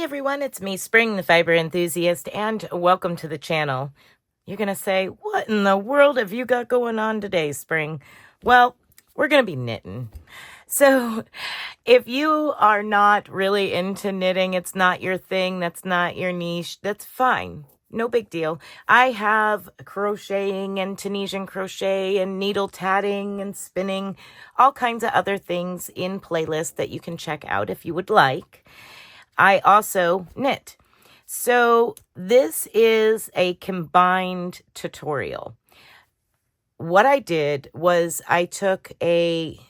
everyone, it's me, Spring, the fiber enthusiast, and welcome to the channel. You're going to say, what in the world have you got going on today, Spring? Well, we're going to be knitting. So if you are not really into knitting, it's not your thing, that's not your niche, that's fine. No big deal. I have crocheting and Tunisian crochet and needle tatting and spinning, all kinds of other things in playlists that you can check out if you would like. I also knit. So this is a combined tutorial. What I did was I took a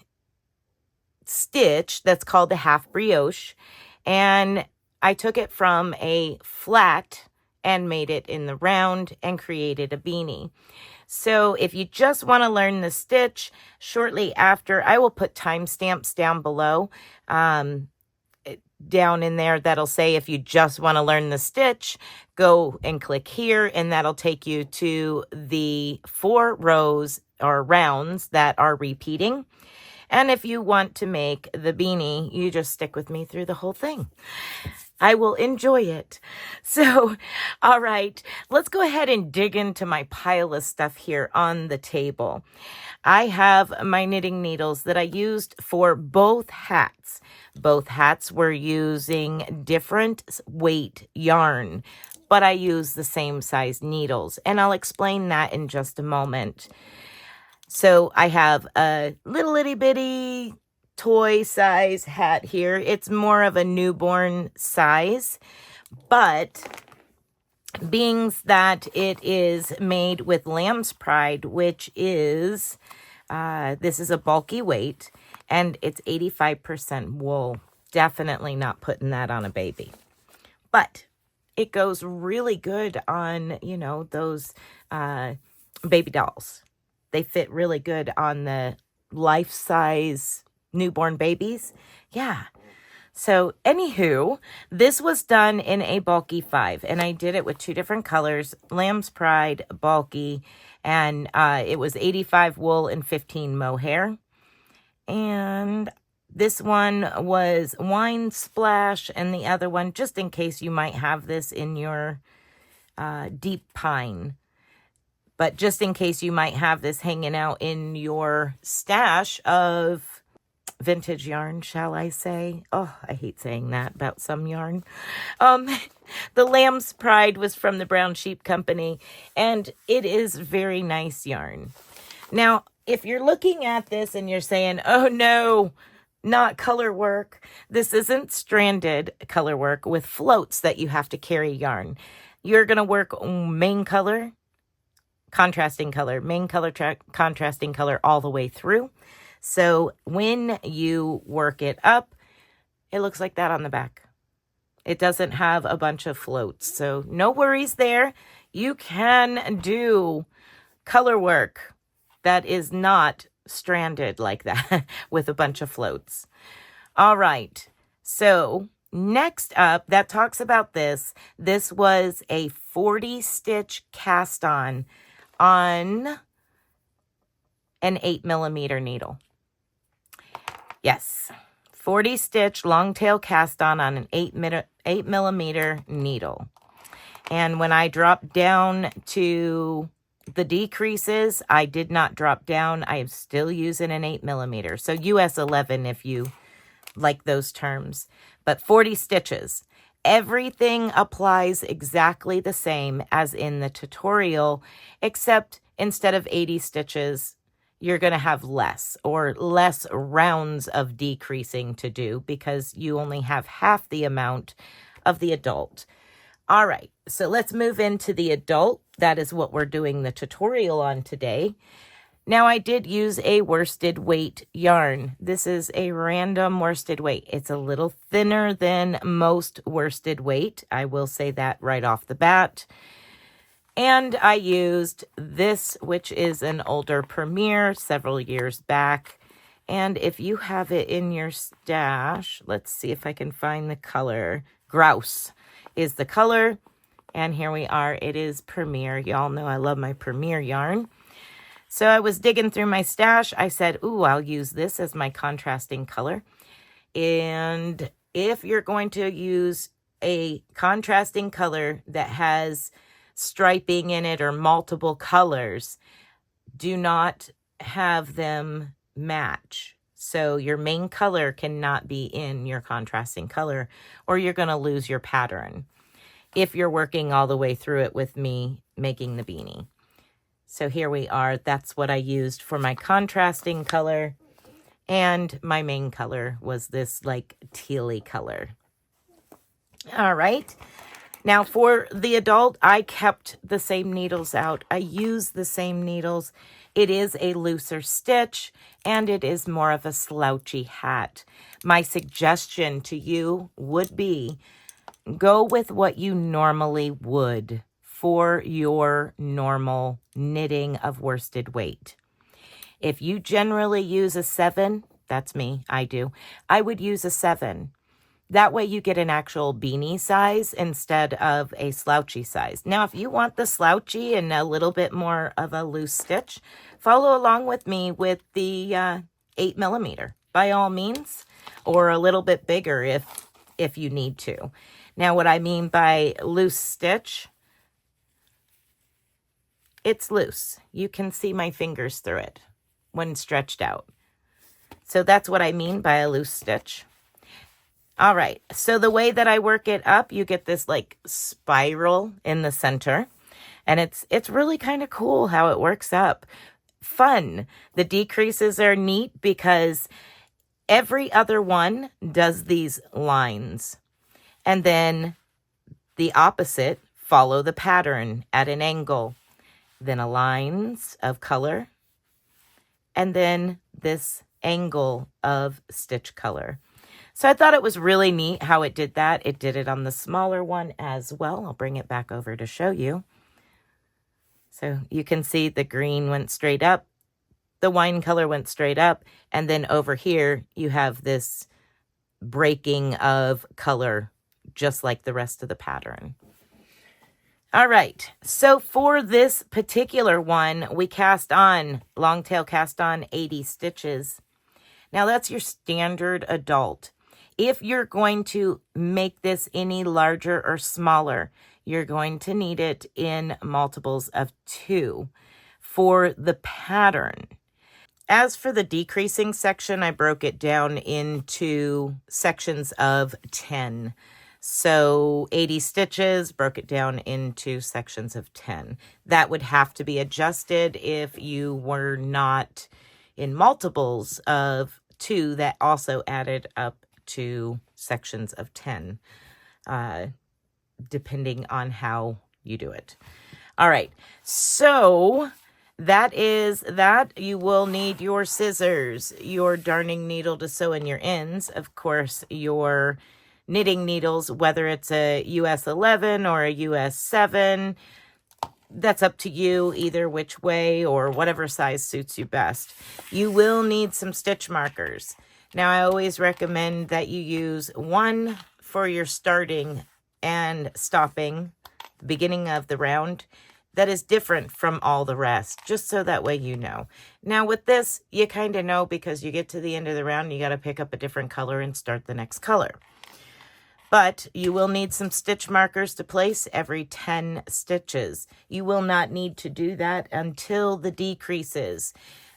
stitch that's called the Half Brioche, and I took it from a flat and made it in the round and created a beanie. So if you just want to learn the stitch, shortly after, I will put timestamps down below, down in there that'll say if you just want to learn the stitch, go and click here, and that'll take you to the 4 rows or rounds that are repeating. And if you want to make the beanie, you just stick with me through the whole thing. I will enjoy it. So, all right, let's go ahead and dig into my pile of stuff here on the table. I have my knitting needles that I used for both hats. Both hats were using different weight yarn, but I use the same size needles, and I'll explain that in just a moment. So I have a little itty bitty toy size hat here. It's more of a newborn size, but being that it is made with lamb's pride, which is, this is a bulky weight, and it's 85% wool. Definitely not putting that on a baby. But it goes really good on, you know, those baby dolls. They fit really good on the life-size newborn babies. Yeah. So, anywho, this was done in a bulky 5, and I did it with 2 different colors, lamb's pride, bulky, and it was 85 wool and 15 mohair. And this one was wine splash, and the other one, just in case you might have this in your deep pine. But just in case you might have this hanging out in your stash of vintage yarn, shall I say? Oh, I hate saying that about some yarn. The Lamb's Pride was from the Brown Sheep Company, and it is very nice yarn. Now, if you're looking at this and you're saying, oh no, not color work, this isn't stranded color work with floats that you have to carry yarn. You're going to work main color, contrasting color, main color, contrasting color all the way through. So when you work it up, it looks like that on the back. It doesn't have a bunch of floats. So no worries there. You can do color work that is not stranded like that with a bunch of floats. All right. So next up, that talks about this. This was a 40 stitch cast on an 8mm needle. Yes, 40 stitch long tail cast on an 8mm needle. And when I dropped down to the decreases, I did not drop down. I am still using an 8mm. So US 11 if you like those terms. But 40 stitches. Everything applies exactly the same as in the tutorial, except instead of 80 stitches, you're going to have less rounds of decreasing to do because you only have half the amount of the adult. All right, so let's move into the adult. That is what we're doing the tutorial on today. Now, I did use a worsted weight yarn. This is a random worsted weight. It's a little thinner than most worsted weight. I will say that right off the bat. And I used this, which is an older Premier, several years back. And if you have it in your stash, let's see if I can find the color. Grouse is the color. And here we are. It is Premier. Y'all know I love my Premier yarn. So I was digging through my stash. I said, ooh, I'll use this as my contrasting color. And if you're going to use a contrasting color that has striping in it or multiple colors, do not have them match. So your main color cannot be in your contrasting color, or you're going to lose your pattern if you're working all the way through it with me making the beanie. So here we are. That's what I used for my contrasting color. And my main color was this like tealy color. All right. Now for the adult, I kept the same needles out. I used the same needles. It is a looser stitch and it is more of a slouchy hat. My suggestion to you would be go with what you normally would for your normal knitting of worsted weight. If you generally use a 7, that's me, I do, I would use a 7. That way you get an actual beanie size instead of a slouchy size. Now, if you want the slouchy and a little bit more of a loose stitch, follow along with me with the 8mm by all means, or a little bit bigger if you need to. Now, what I mean by loose stitch, it's loose. You can see my fingers through it when stretched out. So that's what I mean by a loose stitch. All right, so the way that I work it up, you get this like spiral in the center, and it's really kind of cool how it works up. Fun. The decreases are neat because every other one does these lines, and then the opposite follow the pattern at an angle, then a lines of color, and then this angle of stitch color. So I thought it was really neat how it did that. It did it on the smaller one as well. I'll bring it back over to show you. So you can see the green went straight up, the wine color went straight up, and then over here you have this breaking of color just like the rest of the pattern. All right, so for this particular one, we cast on, long tail cast on 80 stitches. Now that's your standard adult. If you're going to make this any larger or smaller, you're going to need it in multiples of 2 for the pattern. As for the decreasing section, I broke it down into sections of 10. So 80 stitches, broke it down into sections of 10. That would have to be adjusted if you were not in multiples of 2 that also added up to sections of 10, depending on how you do it. All right, so that is that. You will need your scissors, your darning needle to sew in your ends, of course, your knitting needles, whether it's a US 11 or a US 7, that's up to you, either which way or whatever size suits you best. You will need some stitch markers. Now, I always recommend that you use one for your starting and stopping, the beginning of the round, that is different from all the rest, just so that way you know. Now, with this, you kind of know because you get to the end of the round, you got to pick up a different color and start the next color. But you will need some stitch markers to place every 10 stitches. You will not need to do that until the decreases.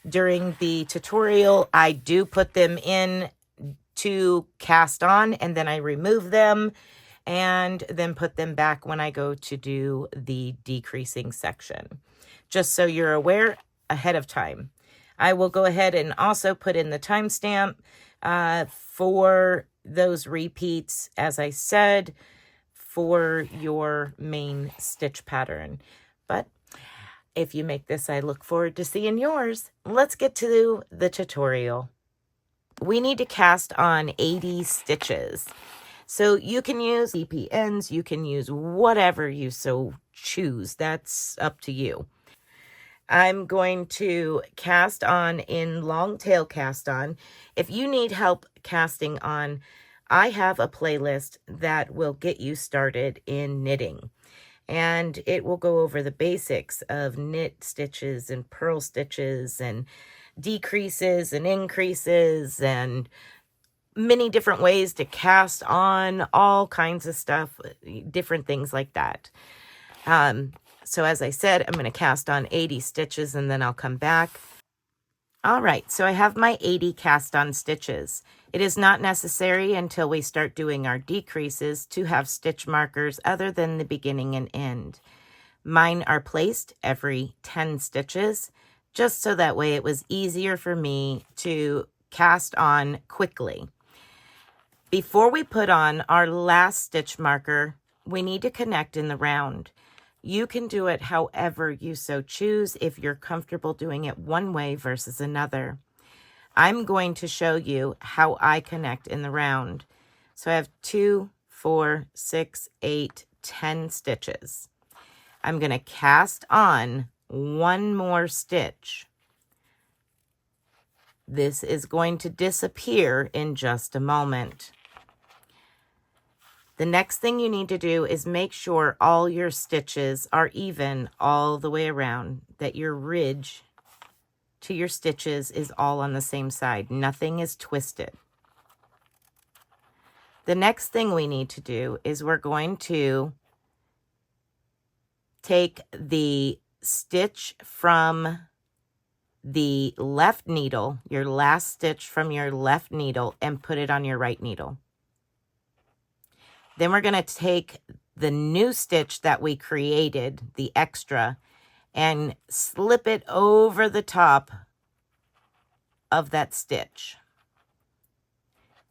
During the tutorial, I do put them in to cast on, and then I remove them and then put them back when I go to do the decreasing section, just so you're aware ahead of time. I will go ahead and also put in the timestamp for those repeats, as I said, for your main stitch pattern. But if you make this, I look forward to seeing yours. Let's get to the tutorial. We need to cast on 80 stitches. So you can use CPNs, you can use whatever you so choose. That's up to you. I'm going to cast on in long tail cast on. If you need help casting on, I have a playlist that will get you started in knitting. And it will go over the basics of knit stitches and purl stitches and decreases and increases and many different ways to cast on, all kinds of stuff, different things like that. So as I said, I'm going to cast on 80 stitches and then I'll come back. All right, so I have my 80 cast on stitches. It is not necessary until we start doing our decreases to have stitch markers other than the beginning and end. Mine are placed every 10 stitches, just so that way it was easier for me to cast on quickly. Before we put on our last stitch marker, we need to connect in the round. You can do it however you so choose if you're comfortable doing it one way versus another. I'm going to show you how I connect in the round. So I have 2, 4, 6, 8, 10 stitches. I'm going to cast on one more stitch. This is going to disappear in just a moment. The next thing you need to do is make sure all your stitches are even all the way around, that your ridge to your stitches is all on the same side. Nothing is twisted. The next thing we need to do is we're going to take the stitch from the left needle, your last stitch from your left needle, and put it on your right needle. Then we're going to take the new stitch that we created, the extra, and slip it over the top of that stitch.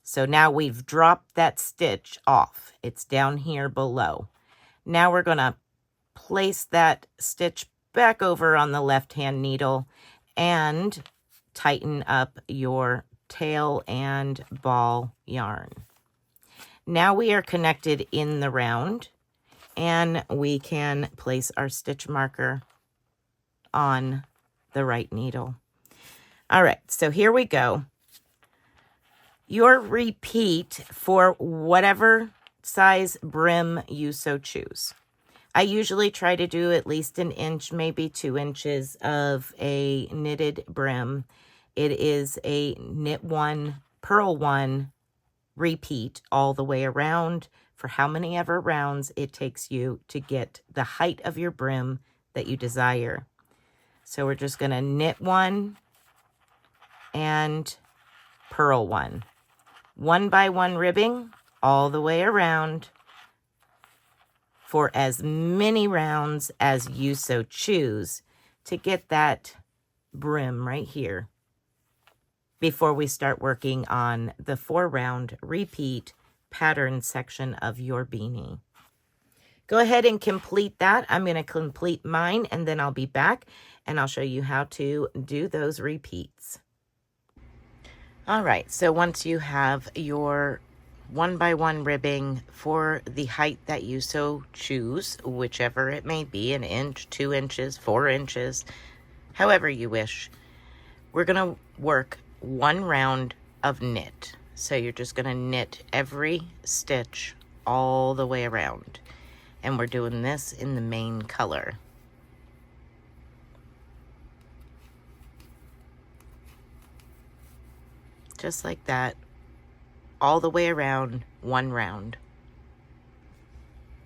So now we've dropped that stitch off. It's down here below. Now we're going to place that stitch back over on the left-hand needle and tighten up your tail and ball yarn. Now we are connected in the round, and we can place our stitch marker on the right needle. All right, so here we go. Your repeat for whatever size brim you so choose. I usually try to do at least an inch, maybe 2 inches of a knitted brim. It is a knit 1, purl 1, repeat all the way around for how many ever rounds it takes you to get the height of your brim that you desire. So we're just going to knit 1 and purl 1. 1 by 1 ribbing all the way around for as many rounds as you so choose to get that brim right here before we start working on the 4-round repeat pattern section of your beanie. Go ahead and complete that. I'm going to complete mine and then I'll be back and I'll show you how to do those repeats. All right, so once you have your 1 by 1 ribbing for the height that you so choose, whichever it may be, an inch, 2 inches, 4 inches, however you wish, we're going to work 1 round of knit. So you're just going to knit every stitch all the way around. And we're doing this in the main color. Just like that, all the way around, 1 round.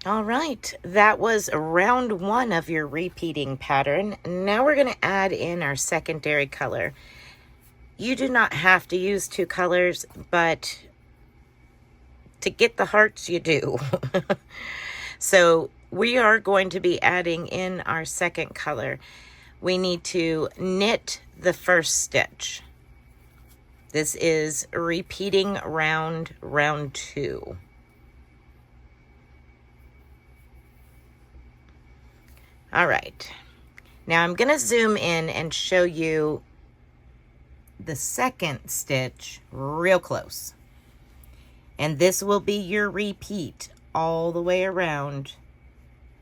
All right, that was round 1 of your repeating pattern. Now we're going to add in our secondary color. You do not have to use 2 colors, but to get the hearts, you do. So we are going to be adding in our second color. We need to knit the first stitch. This is repeating round 2. All right. Now I'm going to zoom in and show you the second stitch real close. And this will be your repeat all the way around.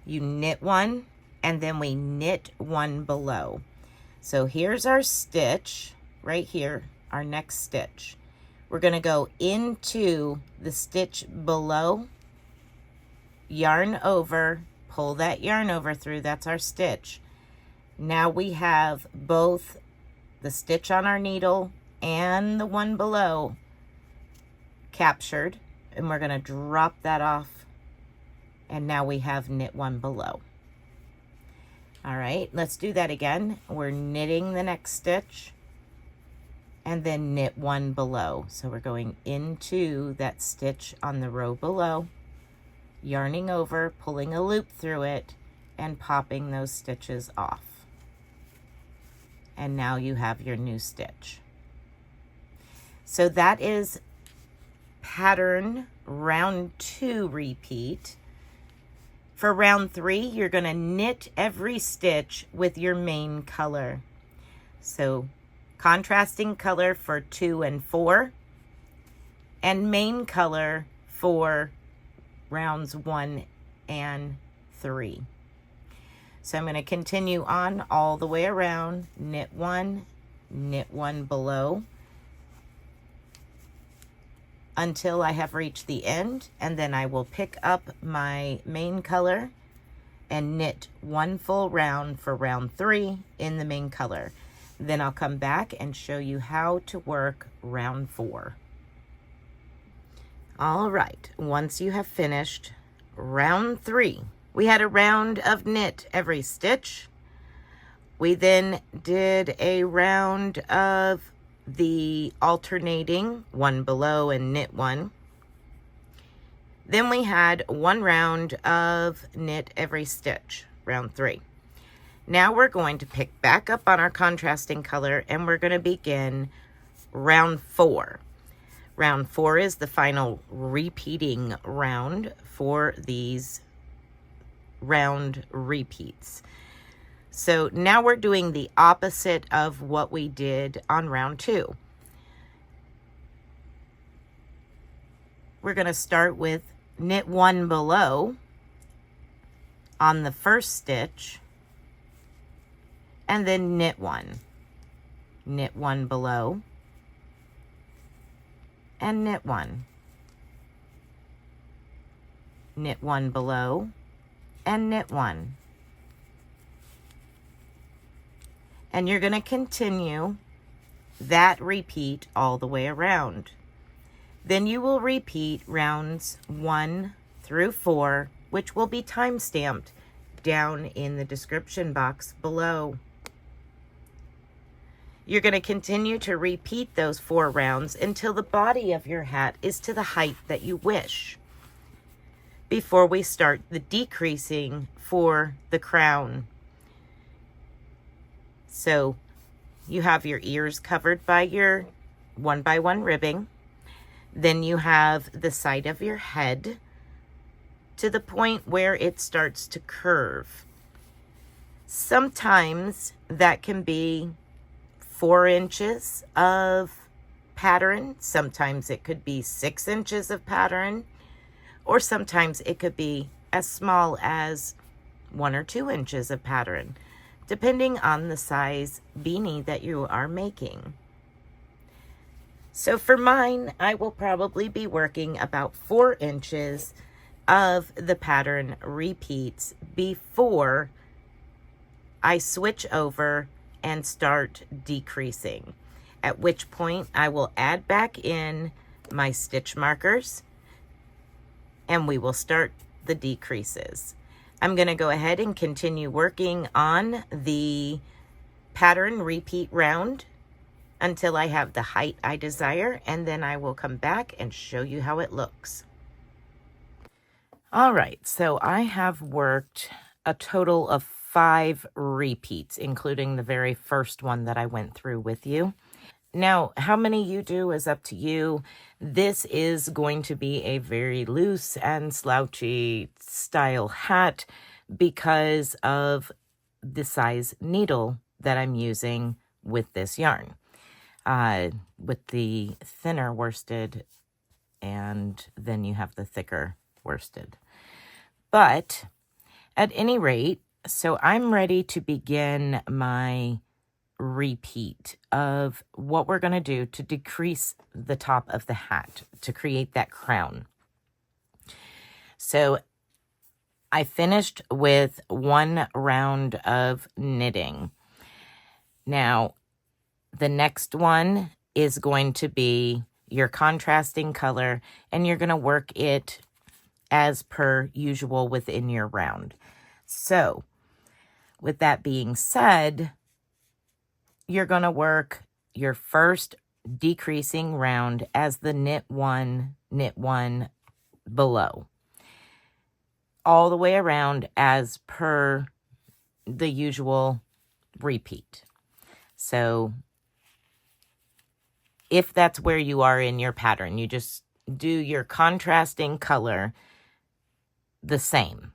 You knit 1 and then we knit 1 below. So here's our stitch right here, our next stitch. We're going to go into the stitch below, yarn over, pull that yarn over through, that's our stitch. Now we have both the stitch on our needle and the one below captured, and we're going to drop that off, and now we have knit one below. All right, let's do that again. We're knitting the next stitch and then knit one below. So we're going into that stitch on the row below, yarning over, pulling a loop through it, and popping those stitches off. And now you have your new stitch. So that is pattern round 2 repeat. For round 3, you're going to knit every stitch with your main color. So contrasting color for 2 and 4, and main color for rounds 1 and 3. So I'm going to continue on all the way around, knit one below, until I have reached the end, and then I will pick up my main color and knit one full round for round 3 in the main color. Then I'll come back and show you how to work round 4. All right, once you have finished round 3, we had a round of knit every stitch. We then did a round of the alternating one below and knit one. Then we had one round of knit every stitch, round 3. Now we're going to pick back up on our contrasting color, and we're going to begin round 4. Round 4 is the final repeating round for these round repeats. So now we're doing the opposite of what we did on round 2. We're going to start with knit one below on the first stitch, and then knit one below, and knit one below, and knit one. And you're going to continue that repeat all the way around. Then you will repeat rounds 1 through 4, which will be time stamped down in the description box below. You're going to continue to repeat those 4 rounds until the body of your hat is to the height that you wish, before we start the decreasing for the crown. So you have your ears covered by your 1x1 ribbing. Then you have the side of your head to the point where it starts to curve. Sometimes that can be 4 inches of pattern. Sometimes it could be 6 inches of pattern. Or sometimes it could be as small as 1 or 2 inches of pattern, depending on the size beanie that you are making. So for mine, I will probably be working about 4 inches of the pattern repeats before I switch over and start decreasing, at which point I will add back in my stitch markers and we will start the decreases. I'm going to go ahead and continue working on the pattern repeat round until I have the height I desire, and then I will come back and show you how it looks. All right, so I have worked a total of 5 repeats, including the very first one that I went through with you. Now, how many you do is up to you. This is going to be a very loose and slouchy style hat because of the size needle that I'm using with this yarn. With the thinner worsted, and then you have the thicker worsted. But at any rate, so I'm ready to begin my repeat of what we're going to do to decrease the top of the hat to create that crown. So I finished with 1 round of knitting. Now, the next one is going to be your contrasting color, and you're going to work it as per usual within your round. So with that being said, you're going to work your first decreasing round as the knit one below, all the way around as per the usual repeat. So if that's where you are in your pattern, you just do your contrasting color the same.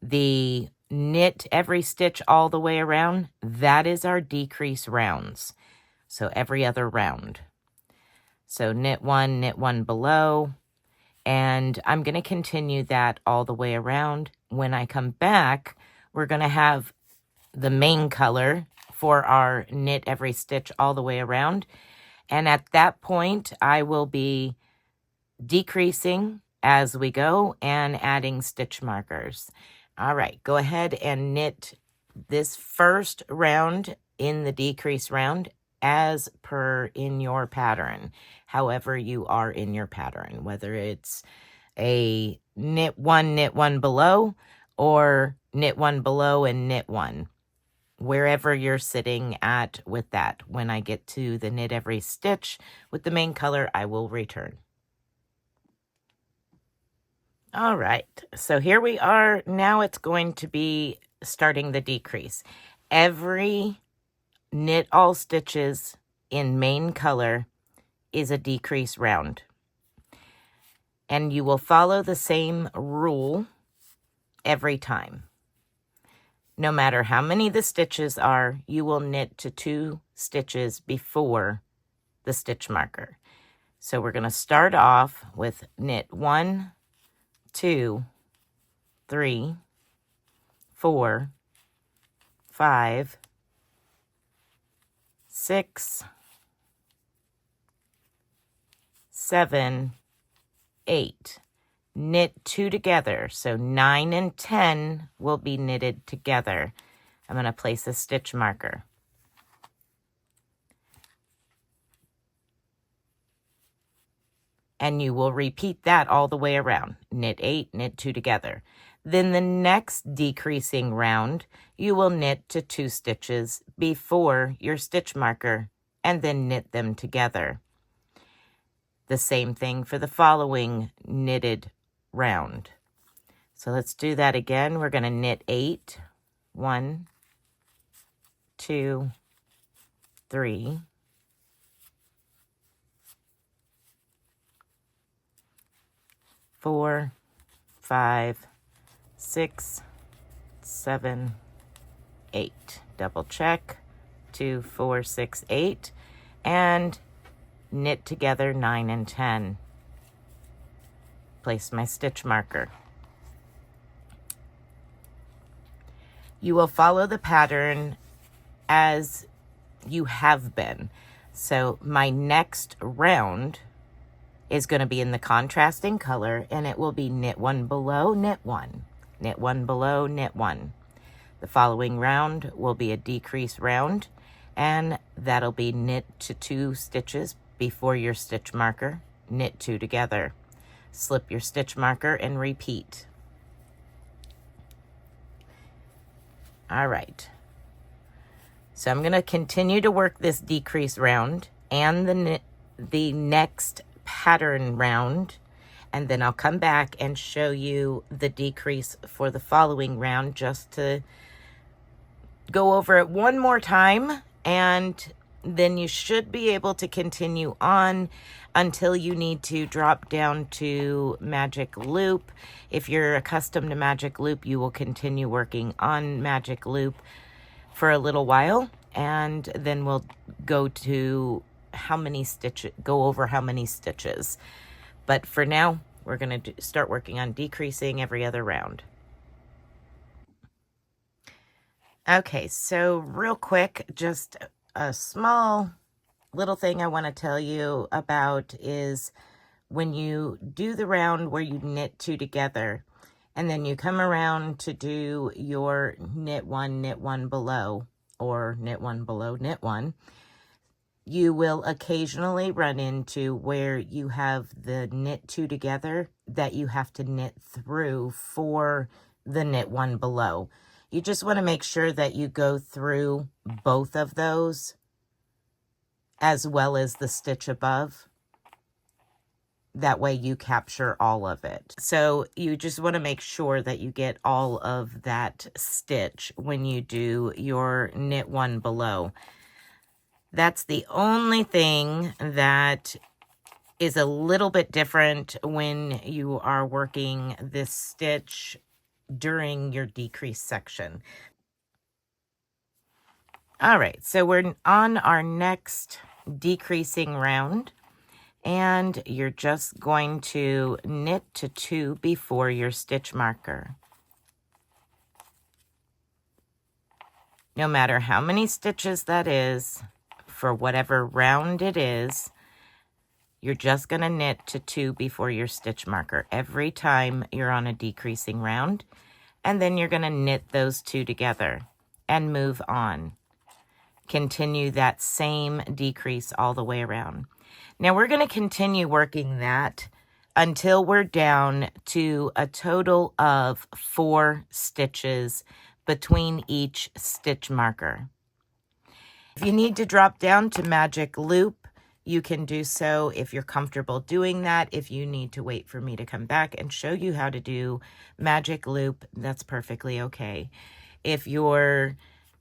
The knit every stitch all the way around, that is our decrease rounds. So every other round. So knit one below, and I'm going to continue that all the way around. When I come back, we're going to have the main color for our knit every stitch all the way around. And at that point, I will be decreasing as we go and adding stitch markers. All right, go ahead and knit this first round in the decrease round as per in your pattern, however you are in your pattern, whether it's a knit one below, or knit one below and knit one, wherever you're sitting at with that. When I get to the knit every stitch with the main color, I will return. All right, so here we are. Now it's going to be starting the decrease. Every knit all stitches in main color is a decrease round. And you will follow the same rule every time. No matter how many the stitches are, you will knit to 2 stitches before the stitch marker. So we're going to start off with knit 1, 2, 3, 4, 5, 6, 7, 8. Knit 2 together. So 9 and 10 will be knitted together. I'm going to place a stitch marker. And you will repeat that all the way around. Knit 8, knit 2 together. Then the next decreasing round, you will knit to 2 stitches before your stitch marker and then knit them together. The same thing for the following knitted round. So let's do that again. We're going to knit 8. 1, 2, 3, 4, 5, 6, 7, 8. Double check. 2, 4, 6, 8. And knit together 9 and 10. Place my stitch marker. You will follow the pattern as you have been. So my next round is going to be in the contrasting color, and it will be knit 1 below, knit 1, knit 1 below, knit 1. The following round will be a decrease round, and that'll be knit to 2 stitches before your stitch marker, knit 2 together. Slip your stitch marker and repeat. All right. So I'm going to continue to work this decrease round and the next pattern round, and then I'll come back and show you the decrease for the following round just to go over it one more time, and then you should be able to continue on until you need to drop down to magic loop. If you're accustomed to magic loop, you will continue working on magic loop for a little while, and then we'll go to go over how many stitches. But for now, we're going to start working on decreasing every other round. Okay, so real quick, just a small little thing I want to tell you about is when you do the round where you knit 2 together, and then you come around to do your knit 1 below, or knit 1 below, knit 1, you will occasionally run into where you have the knit two together that you have to knit through for the knit one below. You just want to make sure that you go through both of those as well as the stitch above. That way you capture all of it. So you just want to make sure that you get all of that stitch when you do your knit one below. That's the only thing that is a little bit different when you are working this stitch during your decrease section. All right, so we're on our next decreasing round, and you're just going to knit to 2 before your stitch marker. No matter how many stitches that is, for whatever round it is, you're just going to knit to 2 before your stitch marker every time you're on a decreasing round, and then you're going to knit those 2 together and move on. Continue that same decrease all the way around. Now we're going to continue working that until we're down to a total of 4 stitches between each stitch marker. If you need to drop down to magic loop, you can do so if you're comfortable doing that. If you need to wait for me to come back and show you how to do magic loop, that's perfectly okay. If you're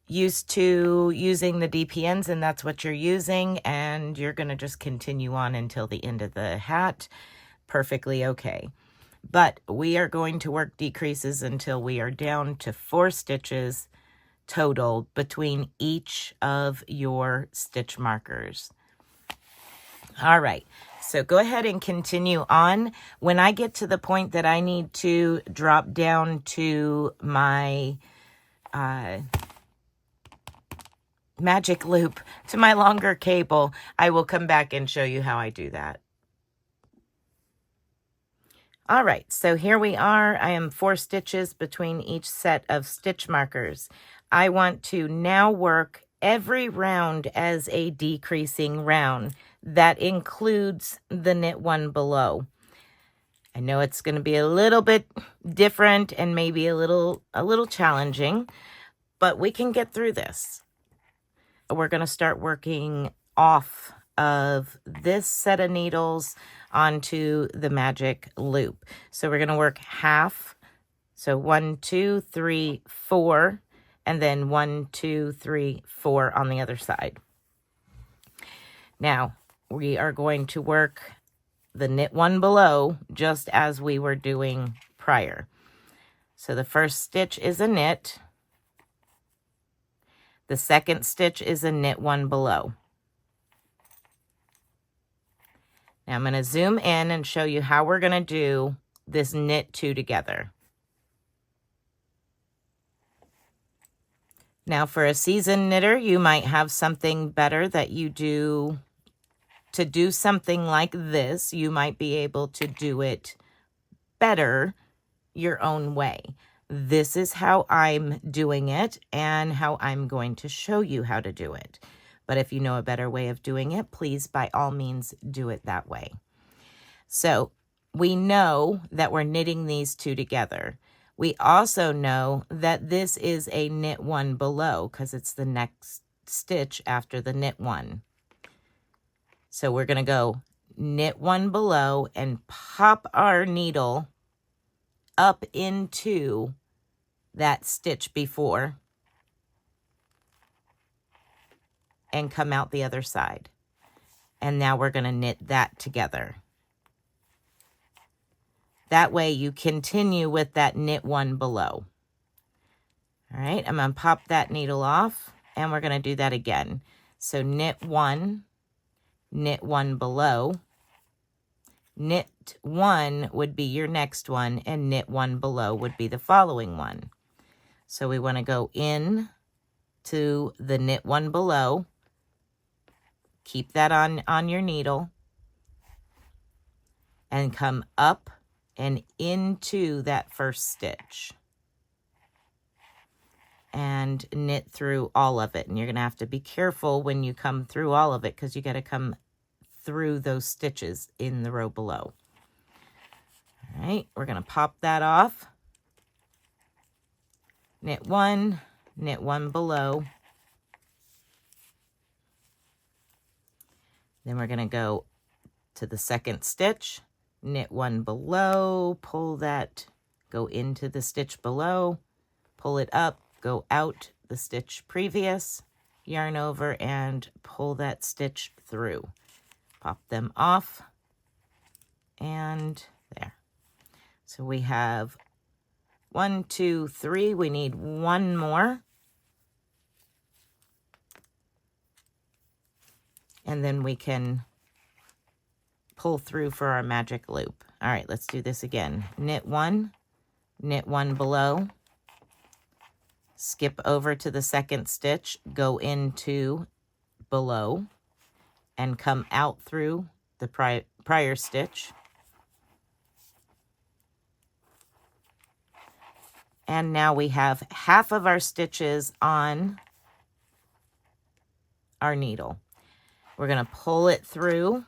used to using the DPNs and that's what you're using and you're going to just continue on until the end of the hat, perfectly okay. But we are going to work decreases until we are down to 4 stitches total between each of your stitch markers. All right, so go ahead and continue on. When I get to the point that I need to drop down to my magic loop, to my longer cable, I will come back and show you how I do that. All right, so here we are. I am 4 stitches between each set of stitch markers. I want to now work every round as a decreasing round. That includes the knit one below. I know it's going to be a little bit different and maybe a little challenging, but we can get through this. We're going to start working off of this set of needles onto the magic loop. So we're going to work half. So 1, 2, 3, 4, and then 1, 2, 3, 4 on the other side. Now we are going to work the knit one below just as we were doing prior. So the first stitch is a knit. The second stitch is a knit one below. Now I'm going to zoom in and show you how we're going to do this knit 2 together. Now for a seasoned knitter, you might have something better that you do. To do something like this, you might be able to do it better your own way. This is how I'm doing it and how I'm going to show you how to do it. But if you know a better way of doing it, please, by all means, do it that way. So we know that we're knitting these 2 together. We also know that this is a knit one below because it's the next stitch after the knit one. So we're going to go knit one below and pop our needle up into that stitch before and come out the other side. And now we're going to knit that together. That way you continue with that knit one below. All right, I'm going to pop that needle off and we're going to do that again. So knit one below. Knit one would be your next one and knit one below would be the following one. So we want to go in to the knit one below. Keep that on your needle and come up and into that first stitch. and knit through all of it. And you're going to have to be careful when you come through all of it, because you got to come through those stitches in the row below. All right, we're going to pop that off. Knit one below. Then we're going to go to the second stitch, knit one below, pull that, go into the stitch below, pull it up, go out the stitch previous, yarn over, and pull that stitch through. Pop them off, and there. So we have 1, 2, 3. We need one more. And then we can pull through for our magic loop. All right, let's do this again. Knit one below, skip over to the second stitch, go into below, and come out through the prior stitch. And now we have half of our stitches on our needle. We're going to pull it through.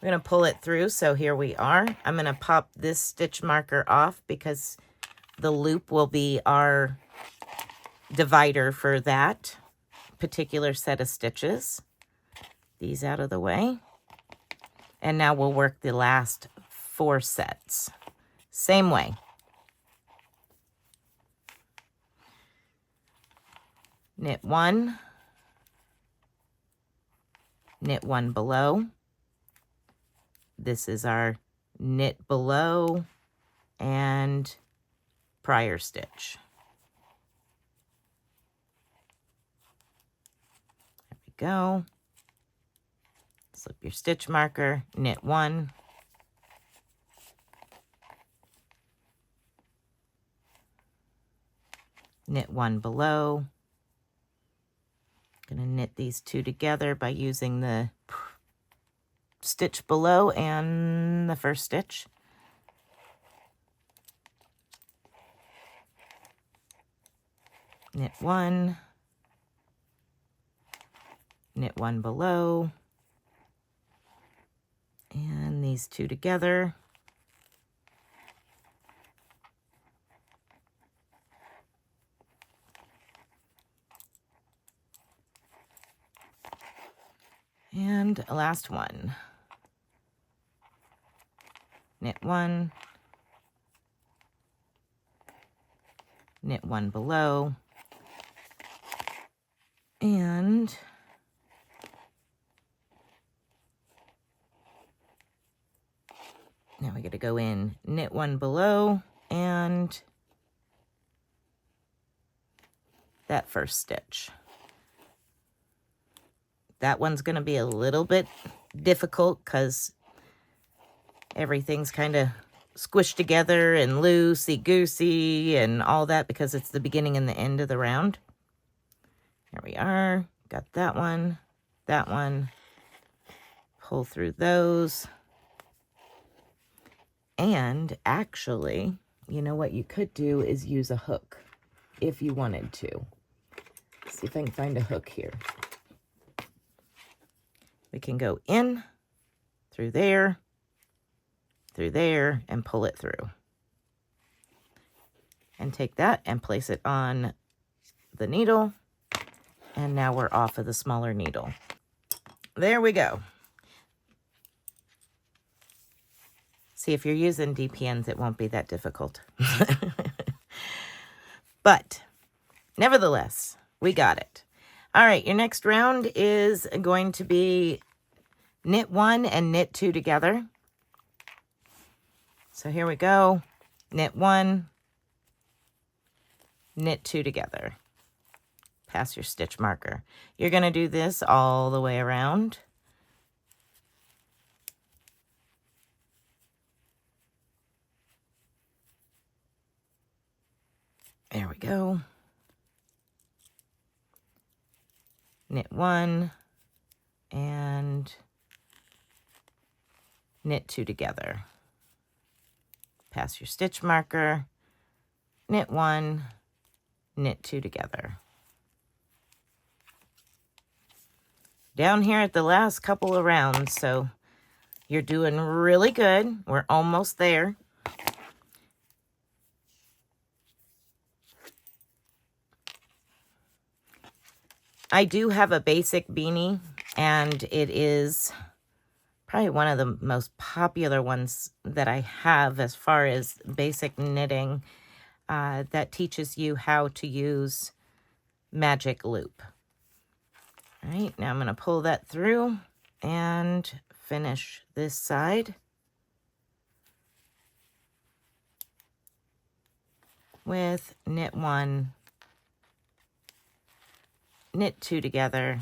We're going to pull it through, so here we are. I'm going to pop this stitch marker off because the loop will be our divider for that particular set of stitches. These out of the way. And now we'll work the last 4 sets. Same way. Knit one below. This is our knit below and prior stitch. There we go. Slip your stitch marker, knit one, knit one below. Going to knit these two together by using the stitch below and the first stitch. Knit one below, and these two together. And a last one. Knit one below, and now we got to go in, knit one below, and that first stitch. That one's going to be a little bit difficult because everything's kind of squished together and loosey-goosey and all that because it's the beginning and the end of the round. Here we are. Got that one. Pull through those. And actually, you know what you could do is use a hook if you wanted to. Let's see if I can find a hook here. We can go in, through there, and pull it through. And take that and place it on the needle. And now we're off of the smaller needle. There we go. See, if you're using DPNs, it won't be that difficult. But nevertheless, we got it. All right, your next round is going to be knit one and knit two together. So here we go. Knit one, knit two together. Pass your stitch marker. You're going to do this all the way around. There we go. Knit one and knit two together. pass your stitch marker, knit 1, knit 2 together. Down here at the last couple of rounds, so you're doing really good. We're almost there. I do have a basic beanie, and it is probably one of the most popular ones that I have as far as basic knitting that teaches you how to use magic loop. All right, now I'm going to pull that through and finish this side with knit 1, knit 2 together,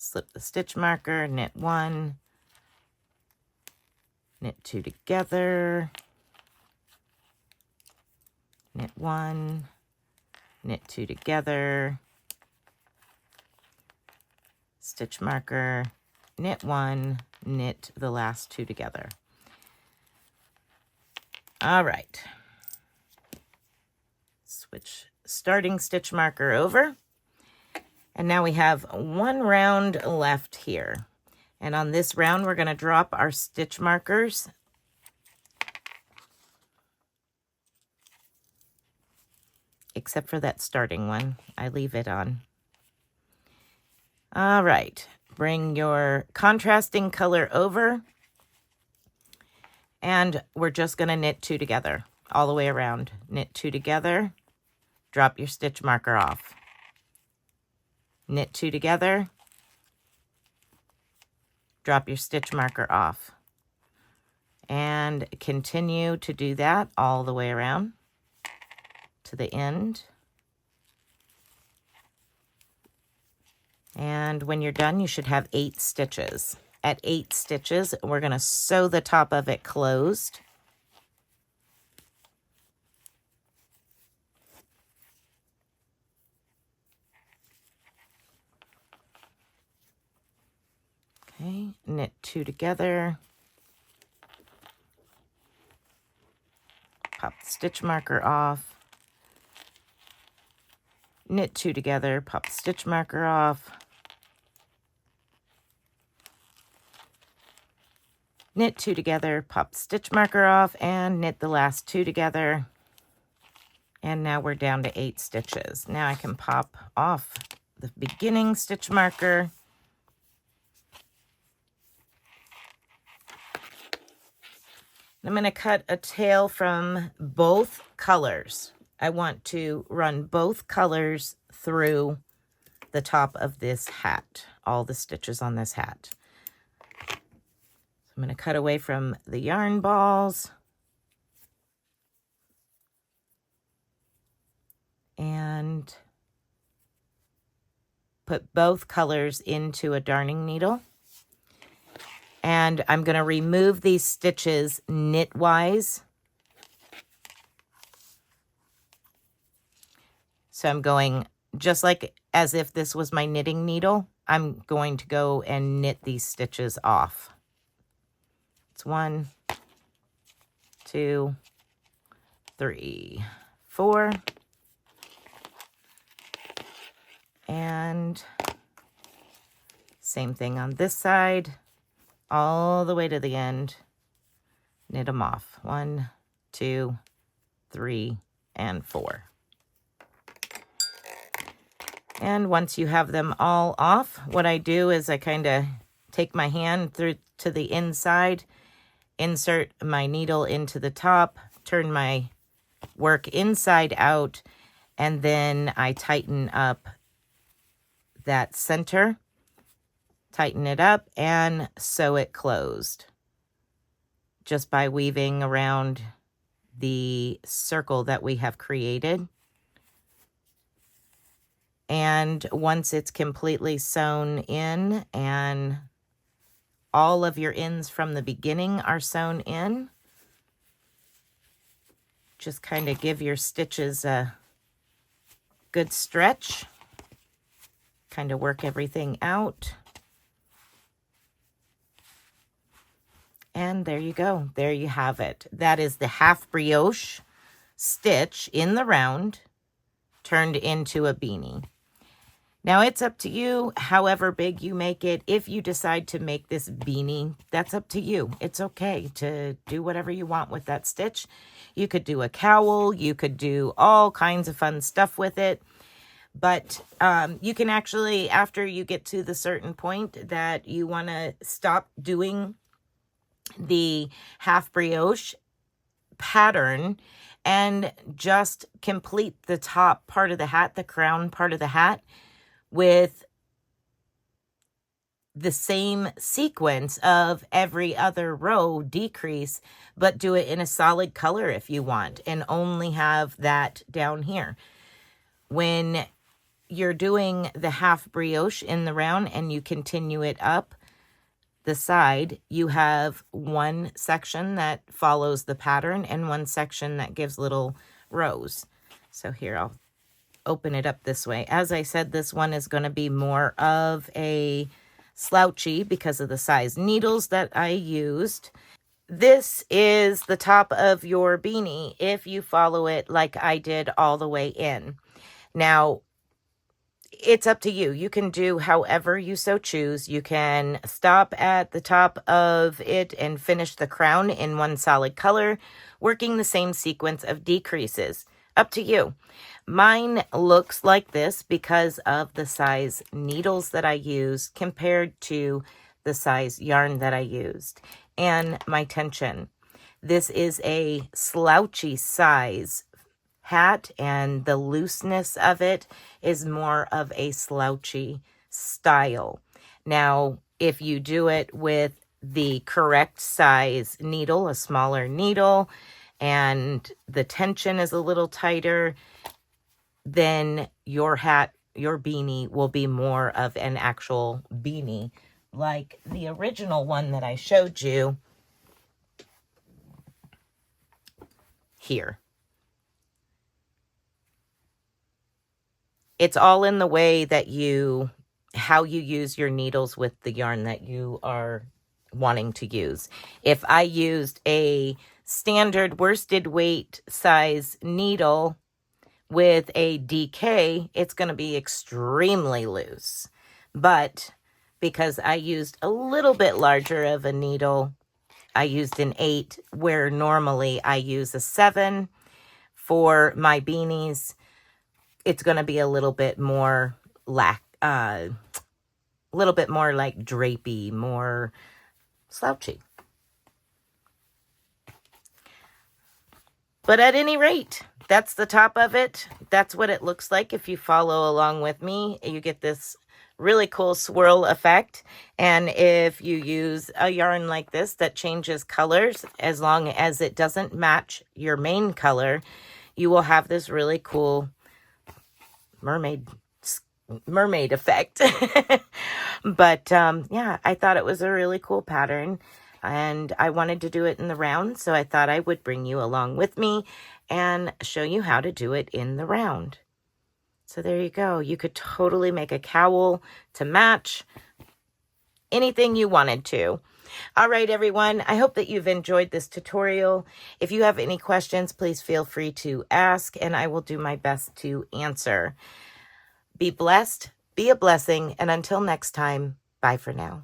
slip the stitch marker, knit 1, knit 2 together, knit 1, knit 2 together, stitch marker, knit 1, knit the last 2 together. All right. Switch starting stitch marker over. And now we have 1 round left here. And on this round, we're going to drop our stitch markers. Except for that starting one. I leave it on. All right. Bring your contrasting color over. And we're just going to knit 2 together all the way around. Knit 2 together. Drop your stitch marker off. Knit 2 together, drop your stitch marker off, and continue to do that all the way around to the end. And when you're done, you should have 8 stitches. At 8 stitches, we're going to sew the top of it closed. Okay, knit 2 together, pop the stitch marker off, knit 2 together, pop the stitch marker off, knit 2 together, pop the stitch marker off, and knit the last 2 together. And now we're down to 8 stitches. Now I can pop off the beginning stitch marker, I'm going to cut a tail from both colors. I want to run both colors through the top of this hat, all the stitches on this hat. So I'm going to cut away from the yarn balls and put both colors into a darning needle. And I'm going to remove these stitches knitwise. So I'm going just like as if this was my knitting needle. I'm going to go and knit these stitches off. It's 1, 2, 3, 4. And same thing on this side. All the way to the end, knit them off. 1, 2, 3, and 4. And once you have them all off, what I do is I kind of take my hand through to the inside, insert my needle into the top, turn my work inside out, and then I tighten up that center. Tighten it up and sew it closed just by weaving around the circle that we have created. And once it's completely sewn in and all of your ends from the beginning are sewn in, just kind of give your stitches a good stretch, kind of work everything out. And there you go. There you have it. That is the half brioche stitch in the round turned into a beanie. Now it's up to you, however big you make it. If you decide to make this beanie, that's up to you. It's okay to do whatever you want with that stitch. You could do a cowl, you could do all kinds of fun stuff with it. But you can actually, after you get to the certain point that you want to stop doing the half brioche pattern and just complete the top part of the hat, the crown part of the hat, with the same sequence of every other row decrease, but do it in a solid color if you want, and only have that down here. When you're doing the half brioche in the round and you continue it up the side, you have one section that follows the pattern and one section that gives little rows. So here, I'll open it up this way. As I said, this one is going to be more of a slouchy because of the size needles that I used. This is the top of your beanie if you follow it like I did all the way in. Now, it's up to you. You can do however you so choose. You can stop at the top of it and finish the crown in one solid color, working the same sequence of decreases. Up to you. Mine looks like this because of the size needles that I use compared to the size yarn that I used and my tension. This is a slouchy size hat, and the looseness of it is more of a slouchy style. Now, if you do it with the correct size needle, a smaller needle, and the tension is a little tighter, then your hat, your beanie will be more of an actual beanie, like the original one that I showed you here. It's all in the way that how you use your needles with the yarn that you are wanting to use. If I used a standard worsted weight size needle with a DK, it's going to be extremely loose. But because I used a little bit larger of a needle, I used an 8, where normally I use a 7 for my beanies. It's going to be a little bit more like drapey, more slouchy. But at any rate, that's the top of it. That's what it looks like. If you follow along with me, you get this really cool swirl effect. And if you use a yarn like this that changes colors, as long as it doesn't match your main color, you will have this really cool mermaid effect. But yeah, I thought it was a really cool pattern, and I wanted to do it in the round, so I thought I would bring you along with me and show you how to do it in the round. So there you go. You could totally make a cowl to match anything you wanted to. All right, everyone. I hope that you've enjoyed this tutorial. If you have any questions, please feel free to ask, and I will do my best to answer. Be blessed, be a blessing, and until next time, bye for now.